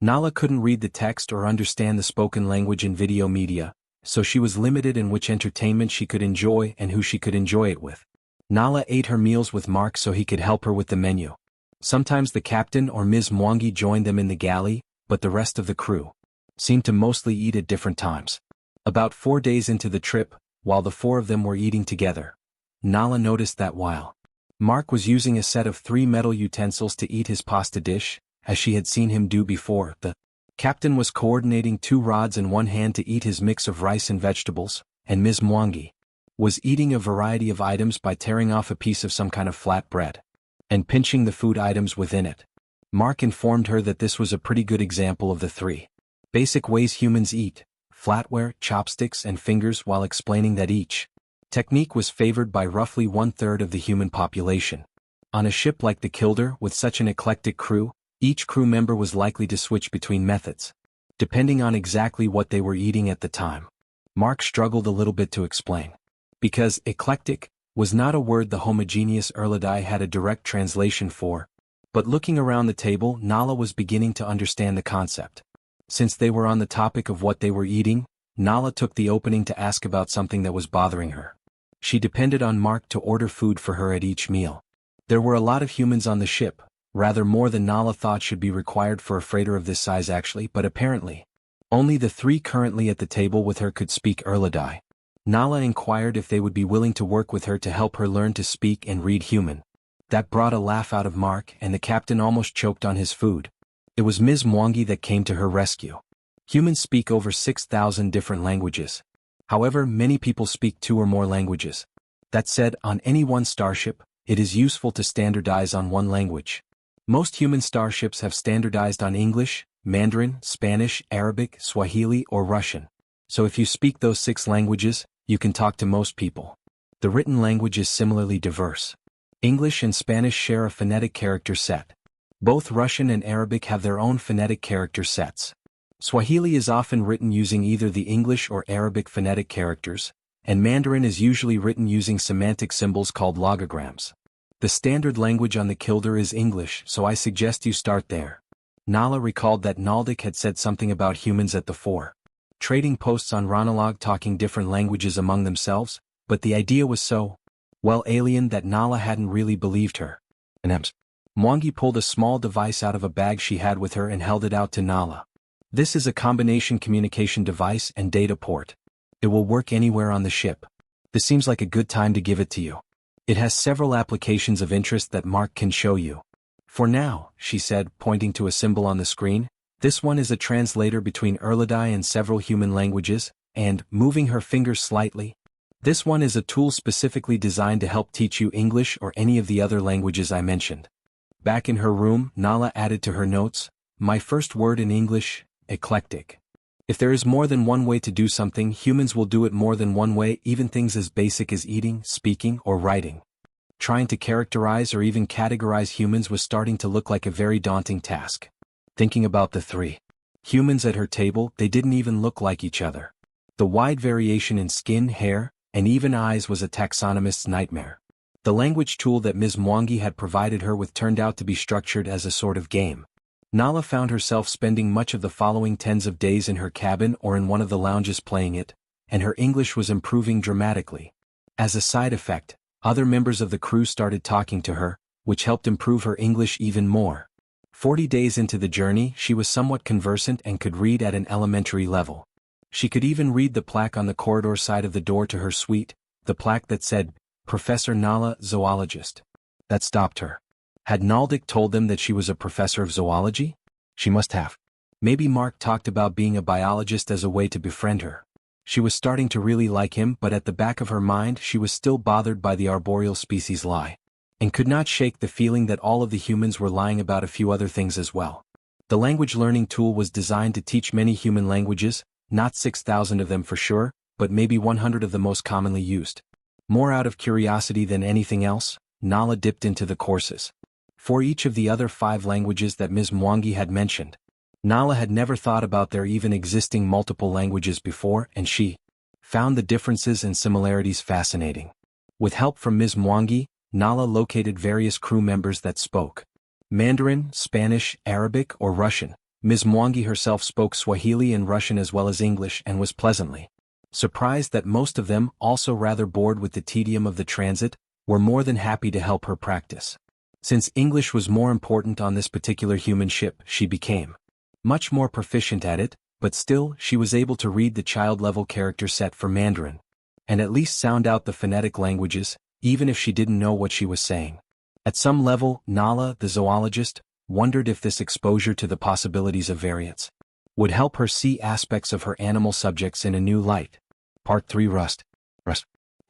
Nala couldn't read the text or understand the spoken language in video media, so she was limited in which entertainment she could enjoy and who she could enjoy it with. Nala ate her meals with Mark so he could help her with the menu. Sometimes the captain or Ms. Mwangi joined them in the galley, but the rest of the crew seemed to mostly eat at different times. About 4 days into the trip, while the 4 of them were eating together, Nala noticed that while Mark was using a set of 3 metal utensils to eat his pasta dish, as she had seen him do before, the captain was coordinating 2 rods in one hand to eat his mix of rice and vegetables, and Ms. Mwangi was eating a variety of items by tearing off a piece of some kind of flat bread and pinching the food items within it. Mark informed her that this was a pretty good example of the 3 basic ways humans eat: flatware, chopsticks, and fingers, while explaining that each technique was favored by roughly 1/3 of the human population. On a ship like the Kilder with such an eclectic crew, each crew member was likely to switch between methods, depending on exactly what they were eating at the time. Mark struggled a little bit to explain, because eclectic was not a word the homogeneous Erladai had a direct translation for, but looking around the table, Nala was beginning to understand the concept. Since they were on the topic of what they were eating, Nala took the opening to ask about something that was bothering her. She depended on Mark to order food for her at each meal. There were a lot of humans on the ship, rather more than Nala thought should be required for a freighter of this size actually, but apparently only the 3 currently at the table with her could speak Erladai. Nala inquired if they would be willing to work with her to help her learn to speak and read human. That brought a laugh out of Mark, and the captain almost choked on his food. It was Ms. Mwangi that came to her rescue. Humans speak over 6,000 different languages. However, many people speak 2 or more languages. That said, on any one starship, it is useful to standardize on one language. Most human starships have standardized on English, Mandarin, Spanish, Arabic, Swahili, or Russian. So if you speak those 6 languages, you can talk to most people. The written language is similarly diverse. English and Spanish share a phonetic character set. Both Russian and Arabic have their own phonetic character sets. Swahili is often written using either the English or Arabic phonetic characters, and Mandarin is usually written using semantic symbols called logograms. The standard language on the Kilder is English, so I suggest you start there. Nala recalled that Naldik had said something about humans at the 4 trading posts on Ranalog talking different languages among themselves, but the idea was so well alien that Nala hadn't really believed her. Mwangi pulled a small device out of a bag she had with her and held it out to Nala. This is a combination communication device and data port. It will work anywhere on the ship. This seems like a good time to give it to you. It has several applications of interest that Mark can show you. For now, she said, pointing to a symbol on the screen, this one is a translator between Erladai and several human languages, and, moving her finger slightly, this one is a tool specifically designed to help teach you English or any of the other languages I mentioned. Back in her room, Nala added to her notes, my first word in English, eclectic. If there is more than one way to do something, humans will do it more than one way, even things as basic as eating, speaking, or writing. Trying to characterize or even categorize humans was starting to look like a very daunting task. Thinking about the 3 humans at her table, they didn't even look like each other. The wide variation in skin, hair, and even eyes was a taxonomist's nightmare. The language tool that Ms. Mwangi had provided her with turned out to be structured as a sort of game. Nala found herself spending much of the following tens of days in her cabin or in one of the lounges playing it, and her English was improving dramatically. As a side effect, other members of the crew started talking to her, which helped improve her English even more. 40 days into the journey, she was somewhat conversant and could read at an elementary level. She could even read the plaque on the corridor side of the door to her suite, the plaque that said, Professor Nala, Zoologist. That stopped her. Had Naldik told them that she was a professor of zoology? She must have. Maybe Mark talked about being a biologist as a way to befriend her. She was starting to really like him, but at the back of her mind she was still bothered by the arboreal species lie, and could not shake the feeling that all of the humans were lying about a few other things as well. The language learning tool was designed to teach many human languages, not 6,000 of them for sure, but maybe 100 of the most commonly used. More out of curiosity than anything else, Nala dipped into the courses. For each of the other 5 languages that Ms. Mwangi had mentioned, Nala had never thought about there even existing multiple languages before, and she found the differences and similarities fascinating. With help from Ms. Mwangi, Nala located various crew members that spoke Mandarin, Spanish, Arabic, or Russian, Ms. Mwangi herself spoke Swahili and Russian as well as English and was pleasantly surprised that most of them, also rather bored with the tedium of the transit, were more than happy to help her practice. Since English was more important on this particular human ship, she became much more proficient at it, but still she was able to read the child-level character set for Mandarin, and at least sound out the phonetic languages, even if she didn't know what she was saying. At some level, Nala, the zoologist, wondered if this exposure to the possibilities of variance would help her see aspects of her animal subjects in a new light. Part 3 Rust.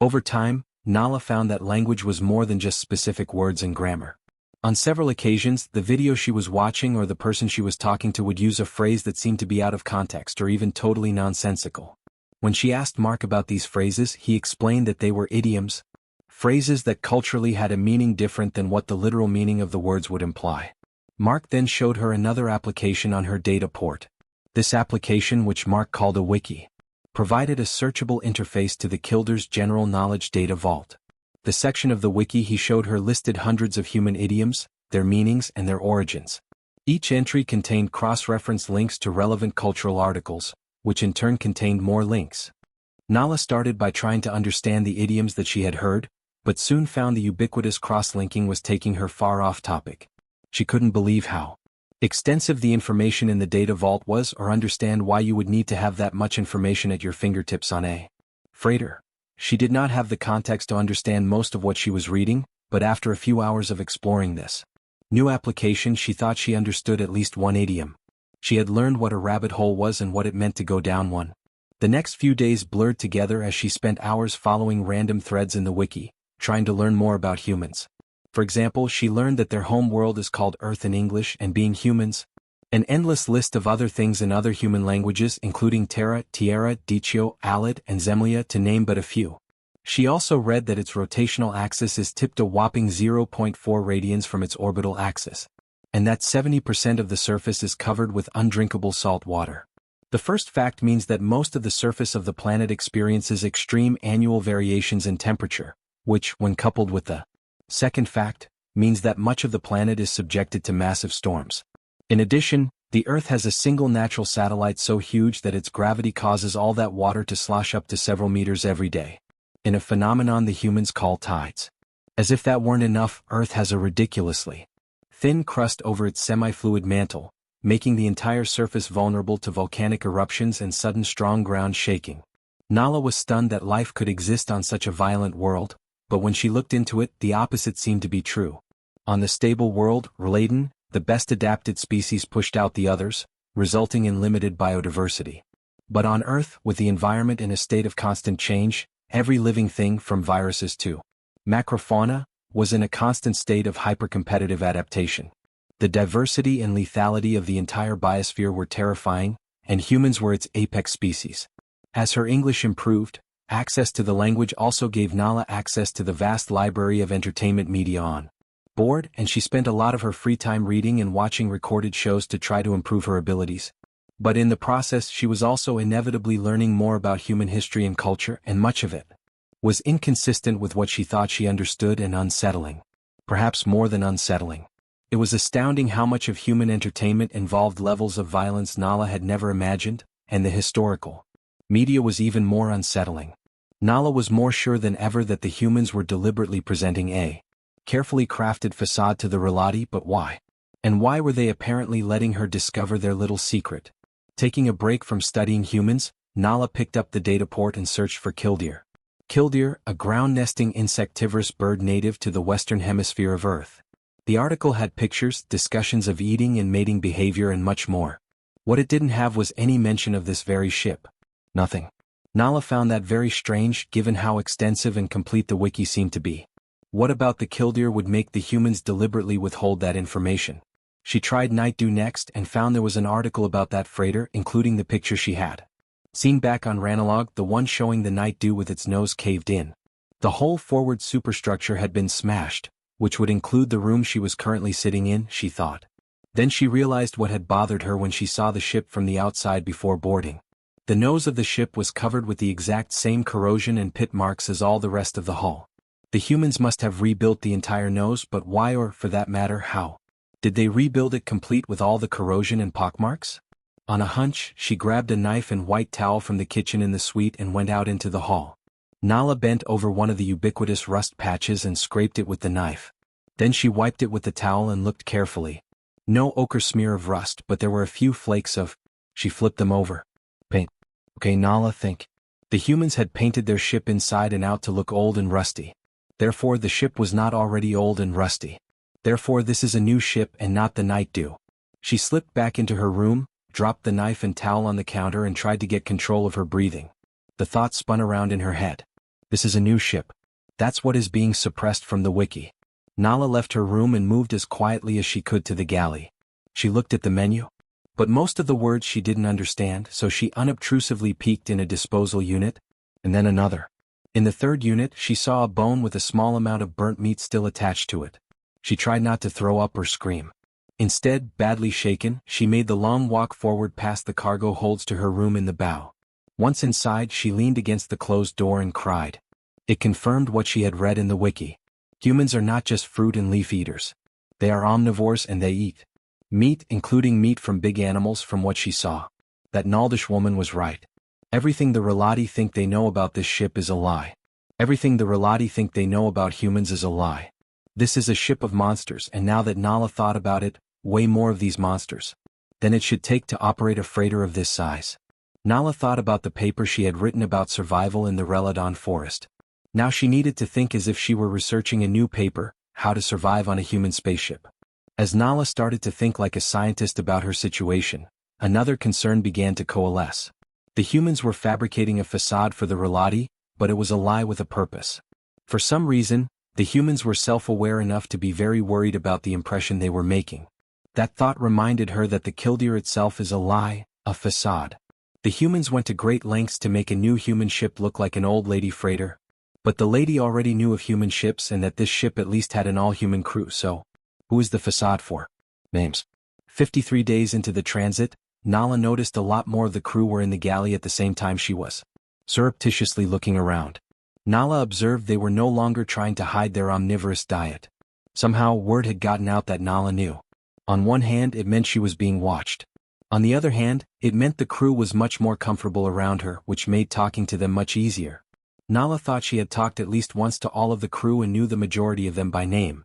Over time, Nala found that language was more than just specific words and grammar. On several occasions, the video she was watching or the person she was talking to would use a phrase that seemed to be out of context or even totally nonsensical. When she asked Mark about these phrases, he explained that they were idioms, phrases that culturally had a meaning different than what the literal meaning of the words would imply. Mark then showed her another application on her data port. This application, which Mark called a wiki, provided a searchable interface to the Kilder's General Knowledge Data Vault. The section of the wiki he showed her listed hundreds of human idioms, their meanings and their origins. Each entry contained cross-reference links to relevant cultural articles, which in turn contained more links. Nala started by trying to understand the idioms that she had heard, but soon found the ubiquitous cross-linking was taking her far off topic. She couldn't believe how extensive the information in the data vault was or understand why you would need to have that much information at your fingertips on a freighter. She did not have the context to understand most of what she was reading, but after a few hours of exploring this new application, she thought she understood at least one idiom. She had learned what a rabbit hole was and what it meant to go down one. The next few days blurred together as she spent hours following random threads in the wiki, trying to learn more about humans. For example, she learned that their home world is called Earth in English and being humans. An endless list of other things in other human languages including Terra, Tierra, Dicho, Alad, and Zemlya to name but a few. She also read that its rotational axis is tipped a whopping 0.4 radians from its orbital axis, and that 70% of the surface is covered with undrinkable salt water. The first fact means that most of the surface of the planet experiences extreme annual variations in temperature, which, when coupled with the second fact, means that much of the planet is subjected to massive storms. In addition, the Earth has a single natural satellite so huge that its gravity causes all that water to slosh up to several meters every day, in a phenomenon the humans call tides. As if that weren't enough, Earth has a ridiculously thin crust over its semi-fluid mantle, making the entire surface vulnerable to volcanic eruptions and sudden strong ground shaking. Nala was stunned that life could exist on such a violent world, but when she looked into it, the opposite seemed to be true. On the stable world, Reladen, the best adapted species pushed out the others, resulting in limited biodiversity. But on Earth, with the environment in a state of constant change, every living thing, from viruses to macrofauna, was in a constant state of hyper-competitive adaptation. The diversity and lethality of the entire biosphere were terrifying, and humans were its apex species. As her English improved, access to the language also gave Nala access to the vast library of entertainment media on board, and she spent a lot of her free time reading and watching recorded shows to try to improve her abilities. But in the process, she was also inevitably learning more about human history and culture, and much of it was inconsistent with what she thought she understood and unsettling. Perhaps more than unsettling. It was astounding how much of human entertainment involved levels of violence Nala had never imagined, and the historical media was even more unsettling. Nala was more sure than ever that the humans were deliberately presenting a carefully crafted facade to the Relati, but why? And why were they apparently letting her discover their little secret? Taking a break from studying humans, Nala picked up the data port and searched for killdeer. Killdeer, a ground-nesting insectivorous bird native to the western hemisphere of Earth. The article had pictures, discussions of eating and mating behavior and much more. What it didn't have was any mention of this very ship. Nothing. Nala found that very strange, given how extensive and complete the wiki seemed to be. What about the killdeer would make the humans deliberately withhold that information? She tried Night Dew next and found there was an article about that freighter, including the picture she had seen back on Ranalog, the one showing the Night Dew with its nose caved in. The whole forward superstructure had been smashed, which would include the room she was currently sitting in, she thought. Then she realized what had bothered her when she saw the ship from the outside before boarding. The nose of the ship was covered with the exact same corrosion and pit marks as all the rest of the hull. The humans must have rebuilt the entire nose, but why, or for that matter how? Did they rebuild it complete with all the corrosion and pockmarks? On a hunch, she grabbed a knife and white towel from the kitchen in the suite and went out into the hall. Nala bent over one of the ubiquitous rust patches and scraped it with the knife. Then she wiped it with the towel and looked carefully. No ochre smear of rust, but there were a few flakes of... She flipped them over. Paint. Okay, Nala, think. The humans had painted their ship inside and out to look old and rusty. Therefore the ship was not already old and rusty. Therefore this is a new ship and not the Night Dew. She slipped back into her room, dropped the knife and towel on the counter and tried to get control of her breathing. The thought spun around in her head. This is a new ship. That's what is being suppressed from the wiki. Nala left her room and moved as quietly as she could to the galley. She looked at the menu. But most of the words she didn't understand, so she unobtrusively peeked in a disposal unit, and then another. In the third unit, she saw a bone with a small amount of burnt meat still attached to it. She tried not to throw up or scream. Instead, badly shaken, she made the long walk forward past the cargo holds to her room in the bow. Once inside, she leaned against the closed door and cried. It confirmed what she had read in the wiki. Humans are not just fruit and leaf eaters. They are omnivores and they eat meat, including meat from big animals. From what she saw, that Naldish woman was right. Everything the Relati think they know about this ship is a lie. Everything the Relati think they know about humans is a lie. This is a ship of monsters, and now that Nala thought about it, way more of these monsters than it should take to operate a freighter of this size. Nala thought about the paper she had written about survival in the Reladon forest. Now she needed to think as if she were researching a new paper, how to survive on a human spaceship. As Nala started to think like a scientist about her situation, another concern began to coalesce. The humans were fabricating a facade for the Relati, but it was a lie with a purpose. For some reason, the humans were self-aware enough to be very worried about the impression they were making. That thought reminded her that the Killdeer itself is a lie, a facade. The humans went to great lengths to make a new human ship look like an old lady freighter. But the lady already knew of human ships and that this ship at least had an all-human crew, so who is the facade for? Names. 53 days into the transit, Nala noticed a lot more of the crew were in the galley at the same time she was. Surreptitiously looking around, Nala observed they were no longer trying to hide their omnivorous diet. Somehow word had gotten out that Nala knew. On one hand, it meant she was being watched. On the other hand, it meant the crew was much more comfortable around her, which made talking to them much easier. Nala thought she had talked at least once to all of the crew and knew the majority of them by name.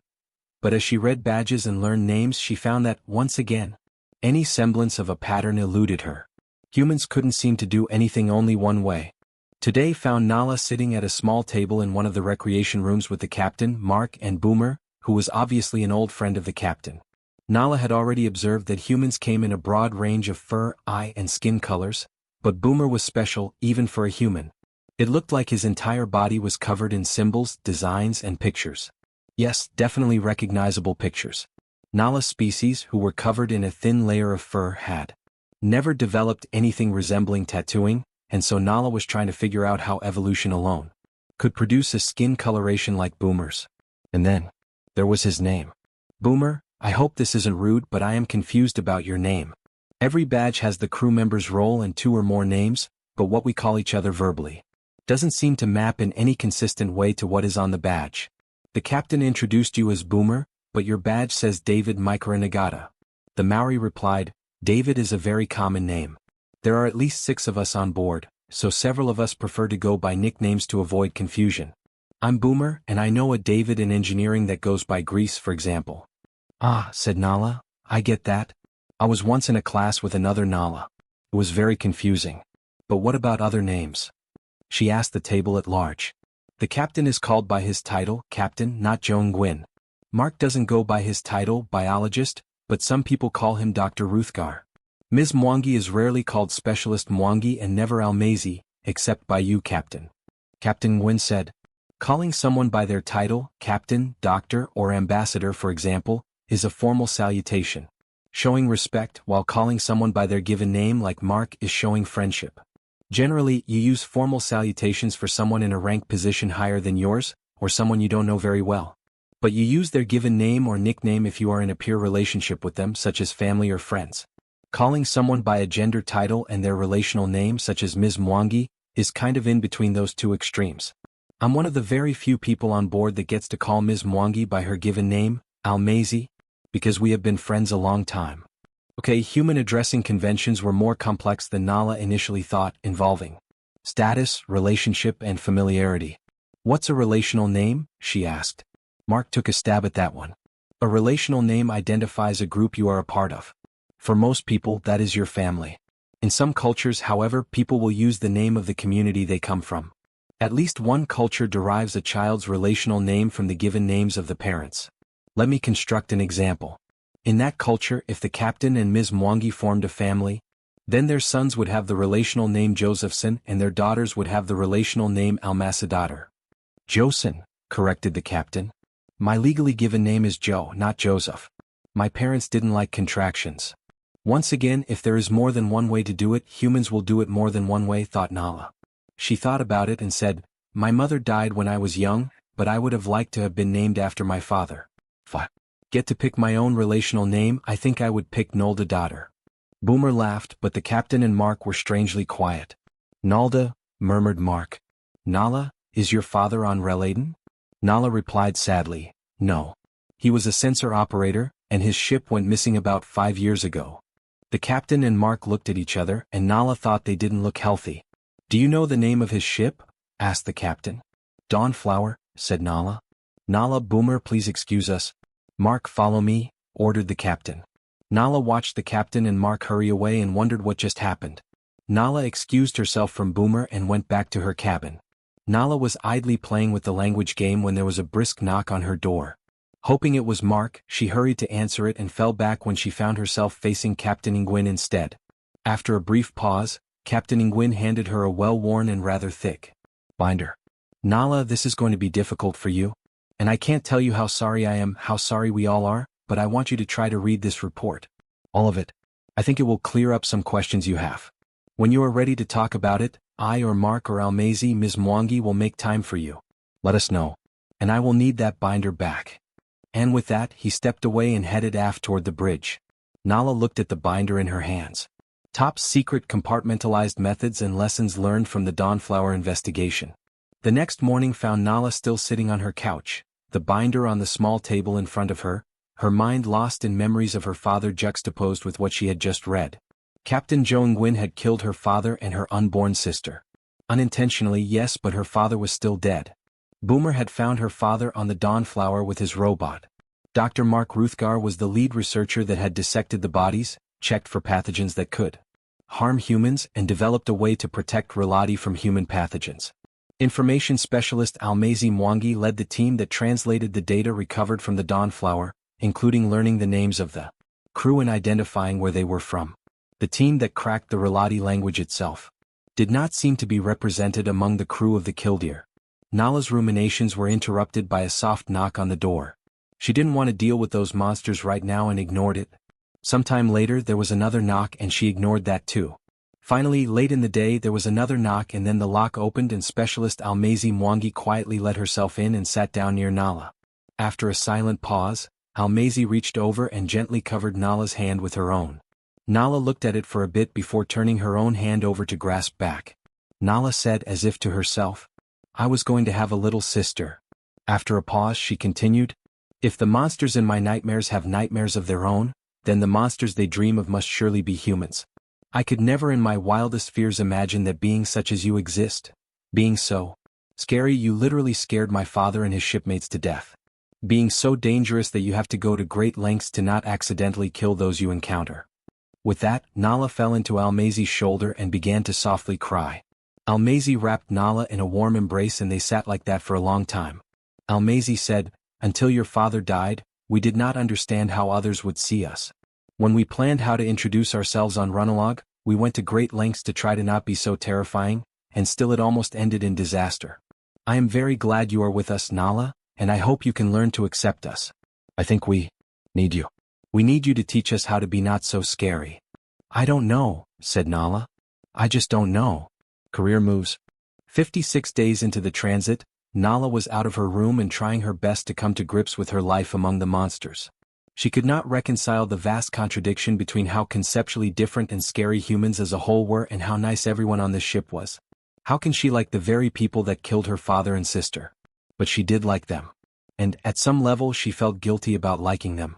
But as she read badges and learned names, she found that, once again, any semblance of a pattern eluded her. Humans couldn't seem to do anything only one way. Today found Nala sitting at a small table in one of the recreation rooms with the captain, Mark, and Boomer, who was obviously an old friend of the captain. Nala had already observed that humans came in a broad range of fur, eye, and skin colors, but Boomer was special, even for a human. It looked like his entire body was covered in symbols, designs, and pictures. Yes, definitely recognizable pictures. Nala's species, who were covered in a thin layer of fur, had never developed anything resembling tattooing, and so Nala was trying to figure out how evolution alone could produce a skin coloration like Boomer's. And then, there was his name. Boomer, I hope this isn't rude, but I am confused about your name. Every badge has the crew member's role and 2 or more names, but what we call each other verbally doesn't seem to map in any consistent way to what is on the badge. The captain introduced you as Boomer, but your badge says David Mikra Nagata. The Maori replied, David is a very common name. There are at least 6 of us on board, so several of us prefer to go by nicknames to avoid confusion. I'm Boomer, and I know a David in engineering that goes by Grease, for example. Ah, said Nala, I get that. I was once in a class with another Nala. It was very confusing. But what about other names? She asked the table at large. The captain is called by his title, Captain, not Joan Gwyn. Mark doesn't go by his title, biologist, but some people call him Dr. Ruthgar. Ms. Mwangi is rarely called Specialist Mwangi and never Almazy, except by you, Captain. Captain Gwyn said. Calling someone by their title, Captain, Doctor, or Ambassador, for example, is a formal salutation. Showing respect, while calling someone by their given name like Mark is showing friendship. Generally, you use formal salutations for someone in a rank position higher than yours, or someone you don't know very well. But you use their given name or nickname if you are in a peer relationship with them, such as family or friends. Calling someone by a gender title and their relational name, such as Ms. Mwangi, is kind of in between those 2 extremes. I'm one of the very few people on board that gets to call Ms. Mwangi by her given name, Almazy. Because we have been friends a long time. Okay, human addressing conventions were more complex than Nala initially thought, involving status, relationship, and familiarity. What's a relational name? She asked. Mark took a stab at that one. A relational name identifies a group you are a part of. For most people, that is your family. In some cultures, however, people will use the name of the community they come from. At least one culture derives a child's relational name from the given names of the parents. Let me construct an example. In that culture, if the captain and Ms. Mwangi formed a family, then their sons would have the relational name Josephson and their daughters would have the relational name Almasadaughter. Josephson, corrected the captain. My legally given name is Joe, not Joseph. My parents didn't like contractions. Once again, if there is more than one way to do it, humans will do it more than one way, thought Nala. She thought about it and said, my mother died when I was young, but I would have liked to have been named after my father. If I get to pick my own relational name, I think I would pick Nolda daughter. Boomer laughed, but the captain and Mark were strangely quiet. Nalda, murmured Mark. Nala, is your father on Reladen? Nala replied sadly, no. He was a sensor operator, and his ship went missing about 5 years ago. The captain and Mark looked at each other, and Nala thought they didn't look healthy. Do you know the name of his ship? Asked the captain. Dawnflower, said Nala. Nala, Boomer, please excuse us. Mark, follow me, ordered the captain. Nala watched the captain and Mark hurry away and wondered what just happened. Nala excused herself from Boomer and went back to her cabin. Nala was idly playing with the language game when there was a brisk knock on her door. Hoping it was Mark, she hurried to answer it and fell back when she found herself facing Captain Ingwin instead. After a brief pause, Captain Ingwin handed her a well-worn and rather thick binder. Nala, this is going to be difficult for you. And I can't tell you how sorry I am, how sorry we all are, but I want you to try to read this report. All of it. I think it will clear up some questions you have. When you are ready to talk about it, I or Mark or Almazy, Ms. Mwangi will make time for you. Let us know. And I will need that binder back. And with that, he stepped away and headed aft toward the bridge. Nala looked at the binder in her hands. Top secret compartmentalized methods and lessons learned from the Dawnflower investigation. The next morning found Nala still sitting on her couch, the binder on the small table in front of her, her mind lost in memories of her father juxtaposed with what she had just read. Captain Joe Nguyen had killed her father and her unborn sister. Unintentionally, yes, but her father was still dead. Boomer had found her father on the Dawnflower with his robot. Dr. Mark Ruthgar was the lead researcher that had dissected the bodies, checked for pathogens that could harm humans, and developed a way to protect Relati from human pathogens. Information specialist Almazy Mwangi led the team that translated the data recovered from the Dawnflower, including learning the names of the crew and identifying where they were from. The team that cracked the Relati language itself did not seem to be represented among the crew of the Killdeer. Nala's ruminations were interrupted by a soft knock on the door. She didn't want to deal with those monsters right now and ignored it. Sometime later there was another knock and she ignored that too. Finally, late in the day there was another knock and then the lock opened and specialist Almazy Mwangi quietly let herself in and sat down near Nala. After a silent pause, Almazy reached over and gently covered Nala's hand with her own. Nala looked at it for a bit before turning her own hand over to grasp back. Nala said as if to herself, I was going to have a little sister. After a pause she continued, if the monsters in my nightmares have nightmares of their own, then the monsters they dream of must surely be humans. I could never in my wildest fears imagine that beings such as you exist. Being so scary you literally scared my father and his shipmates to death. Being so dangerous that you have to go to great lengths to not accidentally kill those you encounter. With that, Nala fell into Almazy's shoulder and began to softly cry. Almazy wrapped Nala in a warm embrace and they sat like that for a long time. Almazy said, until your father died, we did not understand how others would see us. When we planned how to introduce ourselves on Runologue, we went to great lengths to try to not be so terrifying, and still it almost ended in disaster. I am very glad you are with us, Nala, and I hope you can learn to accept us. I think we need you. We need you to teach us how to be not so scary. I don't know, said Nala. I just don't know. Career moves. 56 days into the transit, Nala was out of her room and trying her best to come to grips with her life among the monsters. She could not reconcile the vast contradiction between how conceptually different and scary humans as a whole were and how nice everyone on this ship was. How can she like the very people that killed her father and sister? But she did like them. And, at some level, she felt guilty about liking them.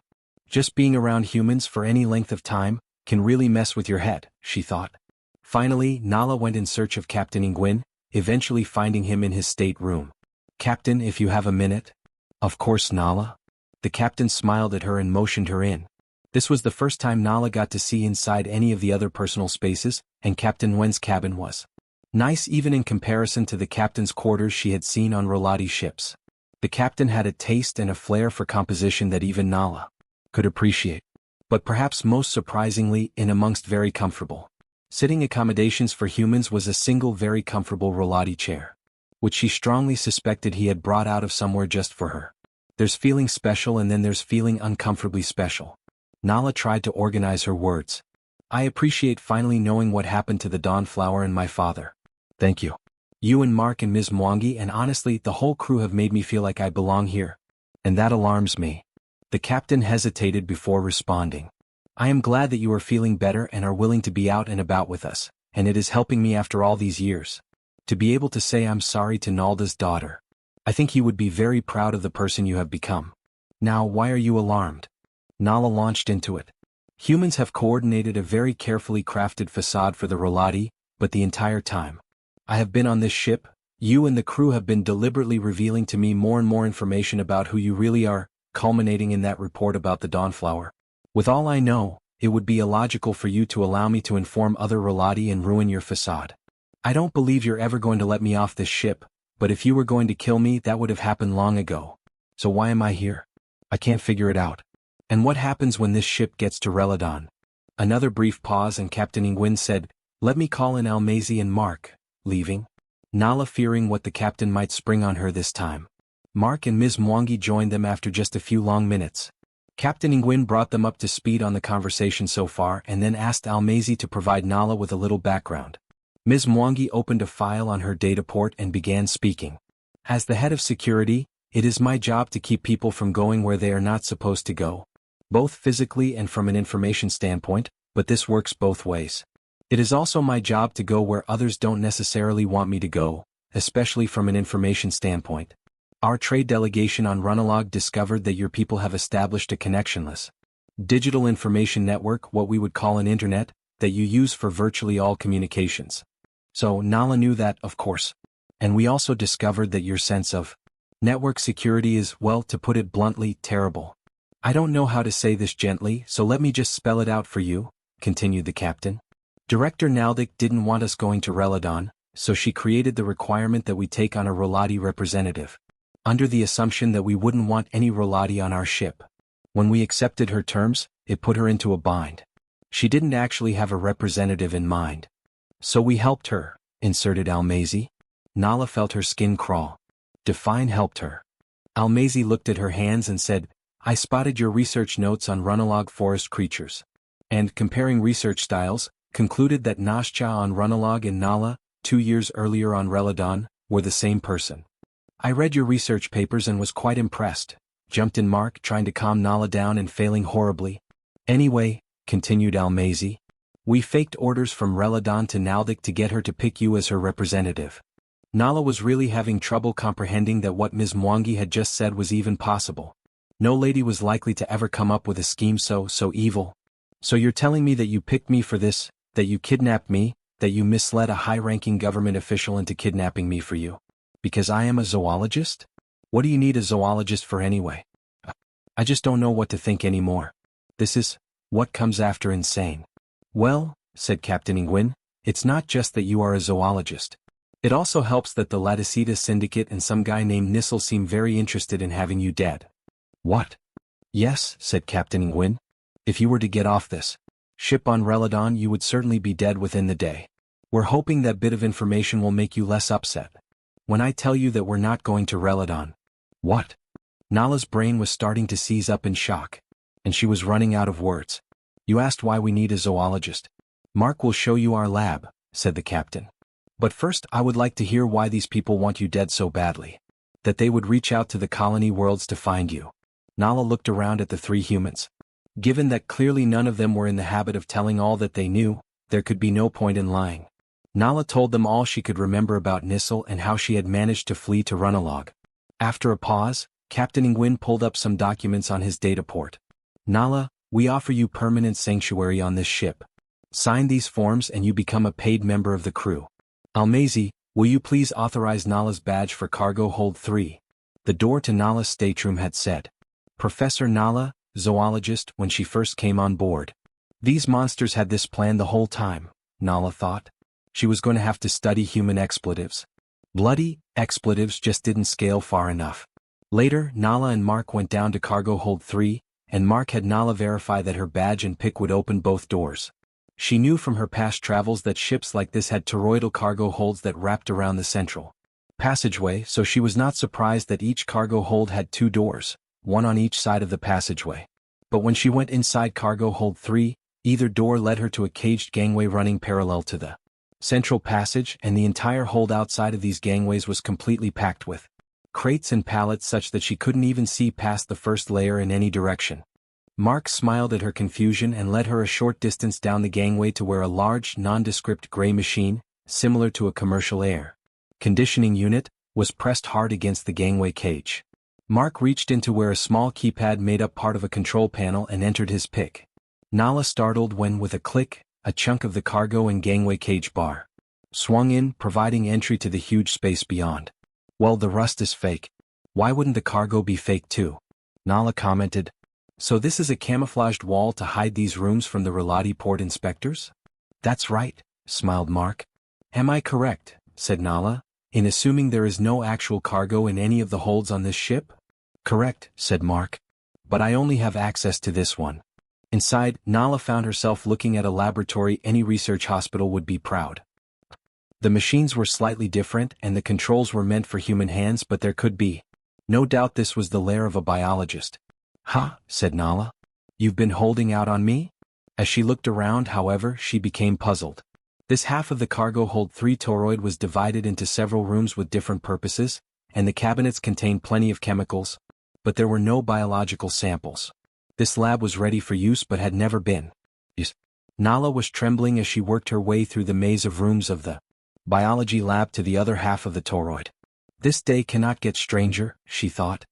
Just being around humans for any length of time can really mess with your head, she thought. Finally, Nala went in search of Captain Ingwin, eventually finding him in his stateroom. "Captain, if you have a minute?" "Of course, Nala." The captain smiled at her and motioned her in. This was the first time Nala got to see inside any of the other personal spaces, and Captain Wen's cabin was nice even in comparison to the captain's quarters she had seen on Rolati ships. The captain had a taste and a flair for composition that even Nala could appreciate. But perhaps most surprisingly, in amongst very comfortable sitting accommodations for humans was a single very comfortable Rolati chair, which she strongly suspected he had brought out of somewhere just for her. There's feeling special and then there's feeling uncomfortably special. Nala tried to organize her words. "I appreciate finally knowing what happened to the Dawnflower and my father. Thank you. You and Mark and Ms. Mwangi and honestly the whole crew have made me feel like I belong here. And that alarms me." The captain hesitated before responding. "I am glad that you are feeling better and are willing to be out and about with us, and it is helping me after all these years. To be able to say I'm sorry to Nalda's daughter. I think he would be very proud of the person you have become. Now why are you alarmed?" Nala launched into it. "Humans have coordinated a very carefully crafted facade for the Rolati, but the entire time I have been on this ship, you and the crew have been deliberately revealing to me more and more information about who you really are, culminating in that report about the Dawnflower. With all I know, it would be illogical for you to allow me to inform other Rolati and ruin your facade. I don't believe you're ever going to let me off this ship, but if you were going to kill me that would have happened long ago. So why am I here? I can't figure it out. And what happens when this ship gets to Reladon?" Another brief pause and Captain Ingwin said, "Let me call in Almazy and Mark." Leaving? Nala fearing what the captain might spring on her this time. Mark and Ms. Mwangi joined them after just a few long minutes. Captain Ingwin brought them up to speed on the conversation so far and then asked Almazy to provide Nala with a little background. Ms. Mwangi opened a file on her data port and began speaking. "As the head of security, it is my job to keep people from going where they are not supposed to go, both physically and from an information standpoint, but this works both ways. It is also my job to go where others don't necessarily want me to go, especially from an information standpoint. Our trade delegation on Runalog discovered that your people have established a connectionless digital information network, what we would call an internet, that you use for virtually all communications. So Nala knew that, of course. And we also discovered that your sense of network security is, well, to put it bluntly, terrible. I don't know how to say this gently, so let me just spell it out for you," continued the captain. "Director Naldik didn't want us going to Reladon, so she created the requirement that we take on a Rolati representative, under the assumption that we wouldn't want any Rolati on our ship. When we accepted her terms, it put her into a bind. She didn't actually have a representative in mind. So we helped her," inserted Almazy. Nala felt her skin crawl. "Define helped her." Almazy looked at her hands and said, "I spotted your research notes on Runalog forest creatures. And, comparing research styles, concluded that Nashcha on Runalog and Nala, 2 years earlier on Reladon, were the same person. I read your research papers and was quite impressed," jumped in Mark, trying to calm Nala down and failing horribly. "Anyway," continued Almazy, "we faked orders from Reladon to Naldik to get her to pick you as her representative." Nala was really having trouble comprehending that what Ms. Mwangi had just said was even possible. No lady was likely to ever come up with a scheme so evil. "So you're telling me that you picked me for this, that you kidnapped me, that you misled a high-ranking government official into kidnapping me for you? Because I am a zoologist? What do you need a zoologist for anyway? I just don't know what to think anymore. This is what comes after insane." "Well," said Captain Ingwin, "it's not just that you are a zoologist. It also helps that the Latticita Syndicate and some guy named Nissel seem very interested in having you dead." "What?" "Yes," said Captain Ingwin. "If you were to get off this ship on Reladon, you would certainly be dead within the day. We're hoping that bit of information will make you less upset. When I tell you that we're not going to Reladon." "What?" Nala's brain was starting to seize up in shock, and she was running out of words. "You asked why we need a zoologist. Mark will show you our lab," said the captain. "But first I would like to hear why these people want you dead so badly, that they would reach out to the colony worlds to find you." Nala looked around at the 3 humans. Given that clearly none of them were in the habit of telling all that they knew, there could be no point in lying. Nala told them all she could remember about Nissel and how she had managed to flee to Runalog. After a pause, Captain Ingwin pulled up some documents on his data port. Nala, we offer you permanent sanctuary on this ship. Sign these forms and you become a paid member of the crew. Almazy, will you please authorize Nala's badge for cargo hold 3? The door to Nala's stateroom had said. Professor Nala, zoologist, when she first came on board. These monsters had this plan the whole time, Nala thought. She was going to have to study human expletives. Bloody expletives just didn't scale far enough. Later, Nala and Mark went down to cargo hold 3, and Mark had Nala verify that her badge and pick would open both doors. She knew from her past travels that ships like this had toroidal cargo holds that wrapped around the central passageway, so she was not surprised that each cargo hold had 2 doors, one on each side of the passageway. But when she went inside cargo hold 3, either door led her to a caged gangway running parallel to the central passage, and the entire hold outside of these gangways was completely packed with crates and pallets such that she couldn't even see past the first layer in any direction. Mark smiled at her confusion and led her a short distance down the gangway to where a large, nondescript gray machine, similar to a commercial air conditioning unit, was pressed hard against the gangway cage. Mark reached into where a small keypad made up part of a control panel and entered his pick. Nala startled when, with a click, a chunk of the cargo and gangway cage bar swung in, providing entry to the huge space beyond. Well, the rust is fake. Why wouldn't the cargo be fake too? Nala commented. So this is a camouflaged wall to hide these rooms from the Relati port inspectors? That's right, smiled Mark. Am I correct, said Nala, in assuming there is no actual cargo in any of the holds on this ship? Correct, said Mark. But I only have access to this one. Inside, Nala found herself looking at a laboratory any research hospital would be proud. The machines were slightly different and the controls were meant for human hands, but there could be no doubt this was the lair of a biologist. Ha, said Nala. You've been holding out on me? As she looked around, however, she became puzzled. This half of the cargo hold 3 toroid was divided into several rooms with different purposes, and the cabinets contained plenty of chemicals, but there were no biological samples. This lab was ready for use but had never been used. Nala was trembling as she worked her way through the maze of rooms of the biology lab to the other half of the toroid. This day cannot get stranger, she thought.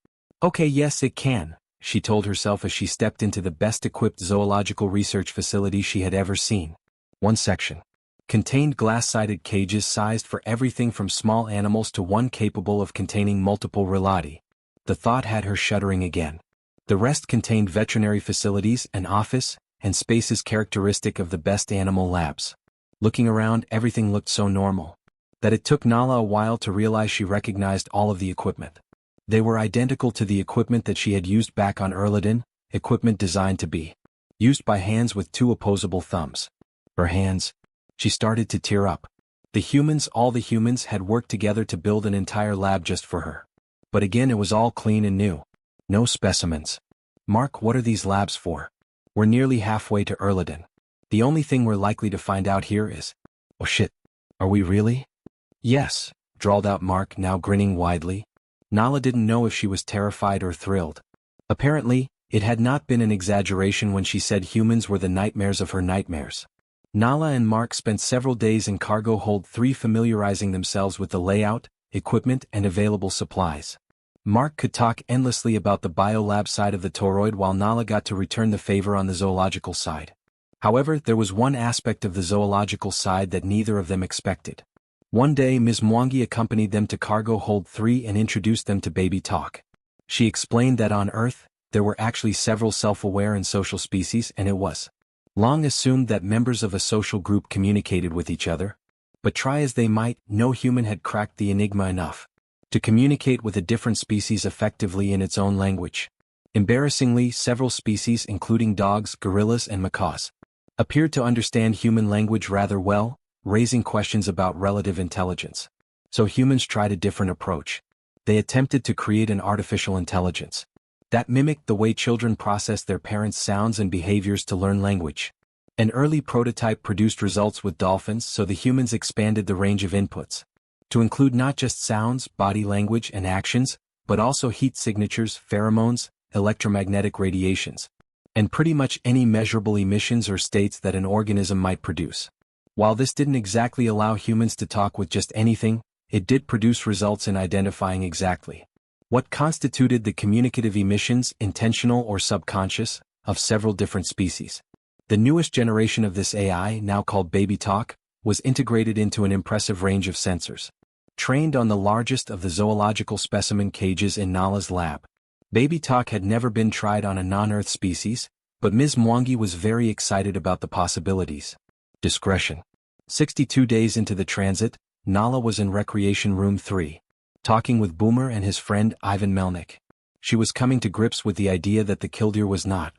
Okay, yes it can, she told herself as she stepped into the best-equipped zoological research facility she had ever seen. One section contained glass-sided cages sized for everything from small animals to one capable of containing multiple Relati. The thought had her shuddering again. The rest contained veterinary facilities, an office, and spaces characteristic of the best animal labs. Looking around, everything looked so normal that it took Nala a while to realize she recognized all of the equipment. They were identical to the equipment that she had used back on Erladin, equipment designed to be used by hands with 2 opposable thumbs. Her hands. She started to tear up. All the humans had worked together to build an entire lab just for her. But again, it was all clean and new. No specimens. Mark, what are these labs for? We're nearly halfway to Erladin. The only thing we're likely to find out here is... Oh shit. Are we really? Yes, drawled out Mark, now grinning widely. Nala didn't know if she was terrified or thrilled. Apparently, it had not been an exaggeration when she said humans were the nightmares of her nightmares. Nala and Mark spent several days in cargo hold 3 familiarizing themselves with the layout, equipment, and available supplies. Mark could talk endlessly about the biolab side of the toroid while Nala got to return the favor on the zoological side. However, there was one aspect of the zoological side that neither of them expected. One day Ms. Mwangi accompanied them to cargo hold 3 and introduced them to baby talk. She explained that on Earth, there were actually several self-aware and social species, and it was long assumed that members of a social group communicated with each other. But try as they might, no human had cracked the enigma enough to communicate with a different species effectively in its own language. Embarrassingly, several species, including dogs, gorillas, and macaws, appeared to understand human language rather well, raising questions about relative intelligence. So humans tried a different approach. They attempted to create an artificial intelligence that mimicked the way children process their parents' sounds and behaviors to learn language. An early prototype produced results with dolphins, so the humans expanded the range of inputs to include not just sounds, body language, and actions, but also heat signatures, pheromones, electromagnetic radiations, and pretty much any measurable emissions or states that an organism might produce. While this didn't exactly allow humans to talk with just anything, it did produce results in identifying exactly what constituted the communicative emissions, intentional or subconscious, of several different species. The newest generation of this AI, now called Baby Talk, was integrated into an impressive range of sensors. Trained on the largest of the zoological specimen cages in Nala's lab, Baby Talk had never been tried on a non-Earth species, but Ms. Mwangi was very excited about the possibilities. Discretion. 62 days into the transit, Nala was in Recreation Room 3, talking with Boomer and his friend Ivan Melnick. She was coming to grips with the idea that the killdeer was not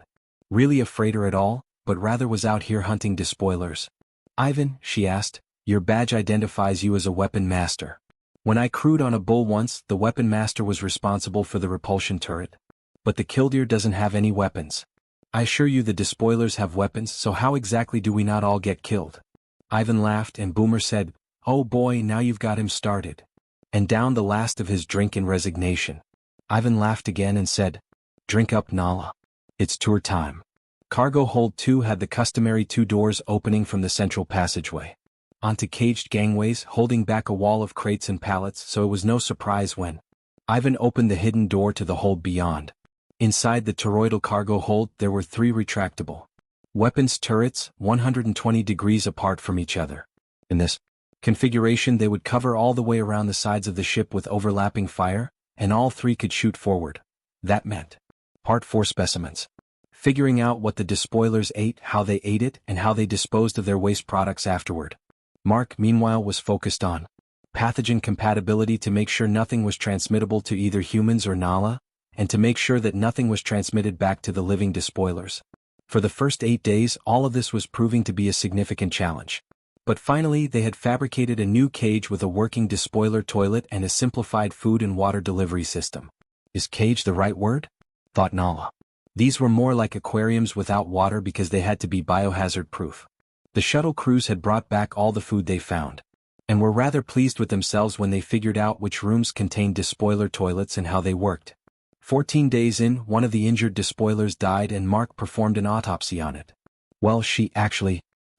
really a freighter at all, but rather was out here hunting despoilers. Ivan, she asked, your badge identifies you as a weapon master. When I crewed on a bull once, the weapon master was responsible for the repulsion turret. But the killdeer doesn't have any weapons. I assure you the despoilers have weapons, so how exactly do we not all get killed? Ivan laughed and Boomer said, oh boy, now you've got him started. And downed the last of his drink in resignation. Ivan laughed again and said, drink up, Nala. It's tour time. Cargo hold 2 had the customary 2 doors opening from the central passageway onto caged gangways, holding back a wall of crates and pallets, so it was no surprise when Ivan opened the hidden door to the hold beyond. Inside the toroidal cargo hold there were 3 retractable weapons turrets, 120 degrees apart from each other. In this configuration they would cover all the way around the sides of the ship with overlapping fire, and all 3 could shoot forward. That meant Part 4 specimens. Figuring out what the despoilers ate, how they ate it, and how they disposed of their waste products afterward. Mark, meanwhile, was focused on pathogen compatibility to make sure nothing was transmittable to either humans or Nala, and to make sure that nothing was transmitted back to the living despoilers. For the first 8 days, all of this was proving to be a significant challenge. But finally, they had fabricated a new cage with a working despoiler toilet and a simplified food and water delivery system. Is cage the right word? Thought Nala. These were more like aquariums without water because they had to be biohazard-proof. The shuttle crews had brought back all the food they found, and were rather pleased with themselves when they figured out which rooms contained despoiler toilets and how they worked. 14 days in, one of the injured despoilers died and Mark performed an autopsy on it. Well,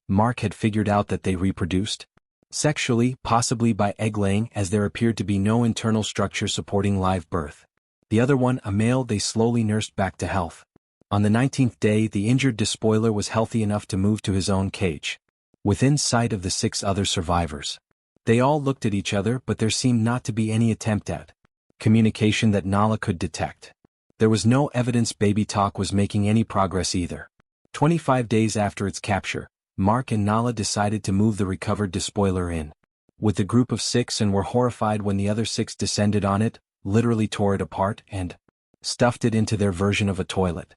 Mark had figured out that they reproduced sexually, possibly by egg-laying, as there appeared to be no internal structure supporting live birth. The other one, a male, they slowly nursed back to health. On the 19th day, the injured despoiler was healthy enough to move to his own cage, within sight of the 6 other survivors. They all looked at each other, but there seemed not to be any attempt at communication that Nala could detect. There was no evidence Baby Talk was making any progress either. 25 days after its capture, Mark and Nala decided to move the recovered despoiler in with the group of 6 and were horrified when the other 6 descended on it, literally tore it apart, and stuffed it into their version of a toilet.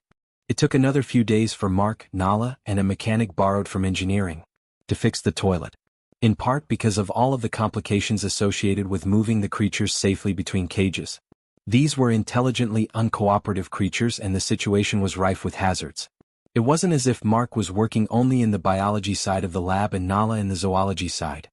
It took another few days for Mark, Nala, and a mechanic borrowed from engineering to fix the toilet, in part because of all of the complications associated with moving the creatures safely between cages. These were intelligently uncooperative creatures and the situation was rife with hazards. It wasn't as if Mark was working only in the biology side of the lab and Nala in the zoology side.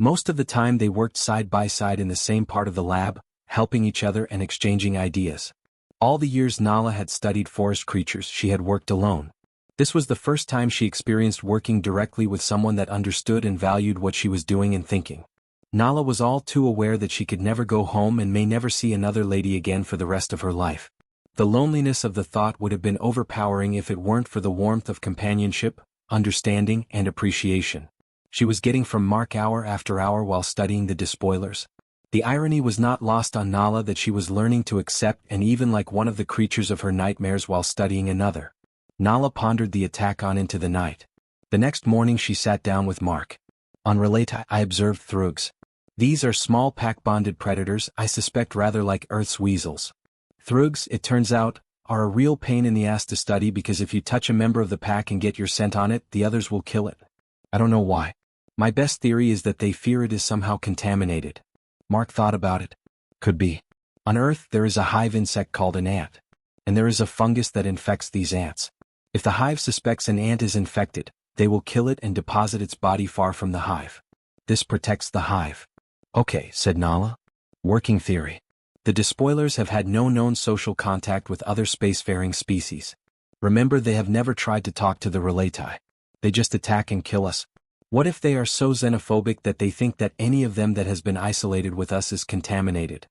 Most of the time they worked side by side in the same part of the lab, helping each other and exchanging ideas. All the years Nala had studied forest creatures, she had worked alone. This was the first time she experienced working directly with someone that understood and valued what she was doing and thinking. Nala was all too aware that she could never go home and may never see another lady again for the rest of her life. The loneliness of the thought would have been overpowering if it weren't for the warmth of companionship, understanding, and appreciation she was getting from Mark hour after hour while studying the despoilers. The irony was not lost on Nala that she was learning to accept and even like one of the creatures of her nightmares while studying another. Nala pondered the attack on into the night. The next morning she sat down with Mark. On Relata, I observed thrugs. These are small pack-bonded predators, I suspect rather like Earth's weasels. Thrugs, it turns out, are a real pain in the ass to study because if you touch a member of the pack and get your scent on it, the others will kill it. I don't know why. My best theory is that they fear it is somehow contaminated. Mark thought about it. Could be. On Earth there is a hive insect called an ant. And there is a fungus that infects these ants. If the hive suspects an ant is infected, they will kill it and deposit its body far from the hive. This protects the hive. Okay, said Nala. Working theory. The despoilers have had no known social contact with other spacefaring species. Remember, they have never tried to talk to the Relatai. They just attack and kill us. What if they are so xenophobic that they think that any of them that has been isolated with us is contaminated?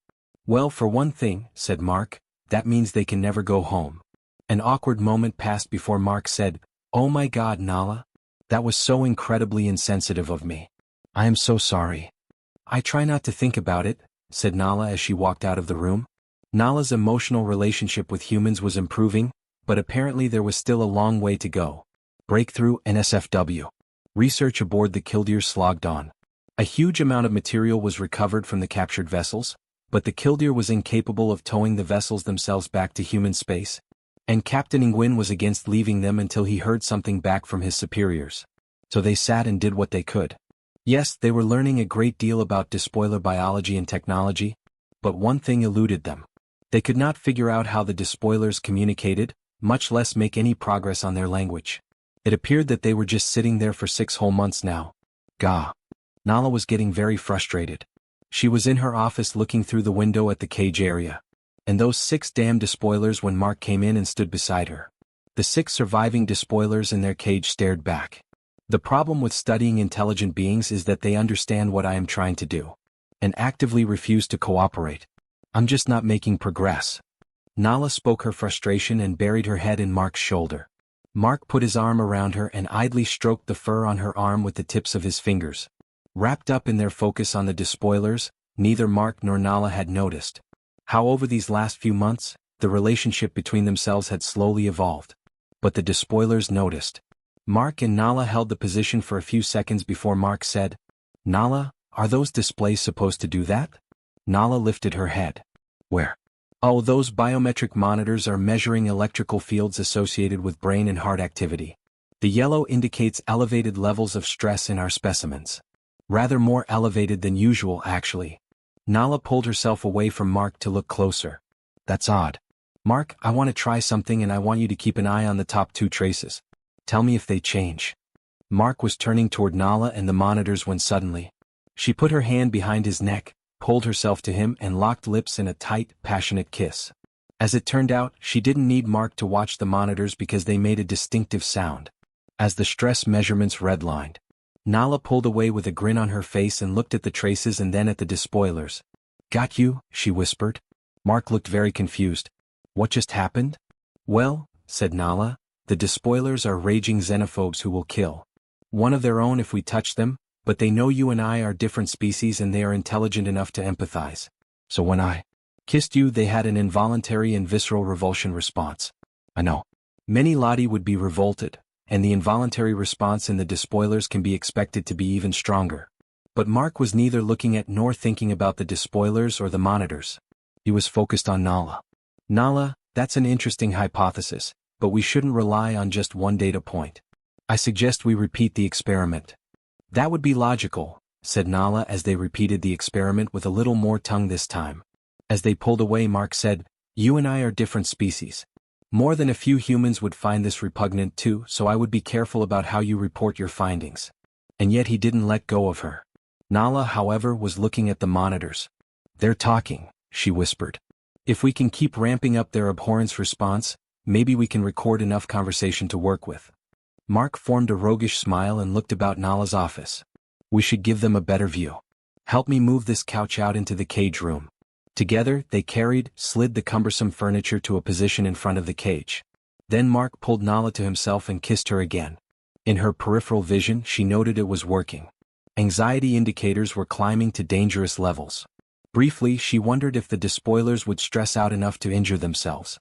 Well, for one thing, said Mark, that means they can never go home. An awkward moment passed before Mark said, "Oh my God, Nala. That was so incredibly insensitive of me. I am so sorry." "I try not to think about it," said Nala as she walked out of the room. Nala's emotional relationship with humans was improving, but apparently there was still a long way to go. Breakthrough NSFW. Research aboard the Killdeer slogged on. A huge amount of material was recovered from the captured vessels, but the Killdeer was incapable of towing the vessels themselves back to human space, and Captain Ingwin was against leaving them until he heard something back from his superiors. So they sat and did what they could. Yes, they were learning a great deal about despoiler biology and technology, but one thing eluded them. They could not figure out how the despoilers communicated, much less make any progress on their language. It appeared that they were just sitting there for 6 whole months now. Gah. Nala was getting very frustrated. She was in her office looking through the window at the cage area. And those 6 damn despoilers when Mark came in and stood beside her. The 6 surviving despoilers in their cage stared back. The problem with studying intelligent beings is that they understand what I am trying to do, and actively refuse to cooperate. I'm just not making progress. Nala spoke her frustration and buried her head in Mark's shoulder. Mark put his arm around her and idly stroked the fur on her arm with the tips of his fingers. Wrapped up in their focus on the despoilers, neither Mark nor Nala had noticed how over these last few months, the relationship between themselves had slowly evolved. But the despoilers noticed. Mark and Nala held the position for a few seconds before Mark said, "Nala, are those displays supposed to do that?" Nala lifted her head. "Where?" "Oh, those biometric monitors are measuring electrical fields associated with brain and heart activity. The yellow indicates elevated levels of stress in our specimens. Rather more elevated than usual, actually." Nala pulled herself away from Mark to look closer. "That's odd. Mark, I want to try something and I want you to keep an eye on the top 2 traces. Tell me if they change." Mark was turning toward Nala and the monitors when suddenly, she put her hand behind his neck, pulled herself to him and locked lips in a tight, passionate kiss. As it turned out, she didn't need Mark to watch the monitors because they made a distinctive sound. As the stress measurements redlined, Nala pulled away with a grin on her face and looked at the traces and then at the despoilers. "Got you," she whispered. Mark looked very confused. "What just happened?" "Well," said Nala, "the despoilers are raging xenophobes who will kill one of their own if we touch them, but they know you and I are different species and they are intelligent enough to empathize. So when I kissed you they had an involuntary and visceral revulsion response. I know. Many Lottie would be revolted, and the involuntary response in the despoilers can be expected to be even stronger." But Mark was neither looking at nor thinking about the despoilers or the monitors. He was focused on Nala. "Nala, that's an interesting hypothesis, but we shouldn't rely on just one data point. I suggest we repeat the experiment." "That would be logical," said Nala as they repeated the experiment with a little more tongue this time. As they pulled away, Mark said, "You and I are different species. More than a few humans would find this repugnant too, so I would be careful about how you report your findings." And yet he didn't let go of her. Nala, however, was looking at the monitors. "They're talking," she whispered. "If we can keep ramping up their abhorrence response, maybe we can record enough conversation to work with." Mark formed a roguish smile and looked about Nala's office. "We should give them a better view. Help me move this couch out into the cage room." Together, they slid the cumbersome furniture to a position in front of the cage. Then Mark pulled Nala to himself and kissed her again. In her peripheral vision, she noted it was working. Anxiety indicators were climbing to dangerous levels. Briefly, she wondered if the despoilers would stress out enough to injure themselves.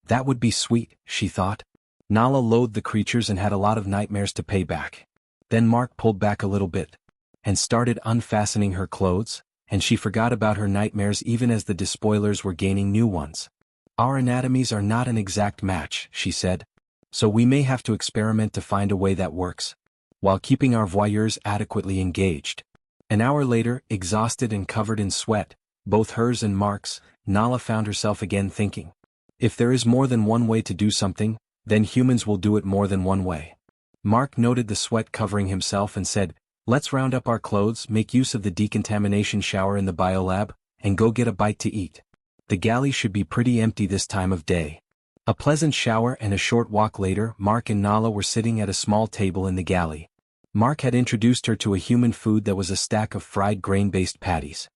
That would be sweet, she thought. Nala loathed the creatures and had a lot of nightmares to pay back. Then Mark pulled back a little bit and started unfastening her clothes, and she forgot about her nightmares even as the despoilers were gaining new ones. "Our anatomies are not an exact match," she said. "So we may have to experiment to find a way that works, while keeping our voyeurs adequately engaged." An hour later, exhausted and covered in sweat, both hers and Mark's, Nala found herself again thinking. If there is more than one way to do something, then humans will do it more than one way. Mark noted the sweat covering himself and said, "Let's round up our clothes, make use of the decontamination shower in the biolab, and go get a bite to eat. The galley should be pretty empty this time of day." A pleasant shower and a short walk later, Mark and Nala were sitting at a small table in the galley. Mark had introduced her to a human food that was a stack of fried grain-based patties.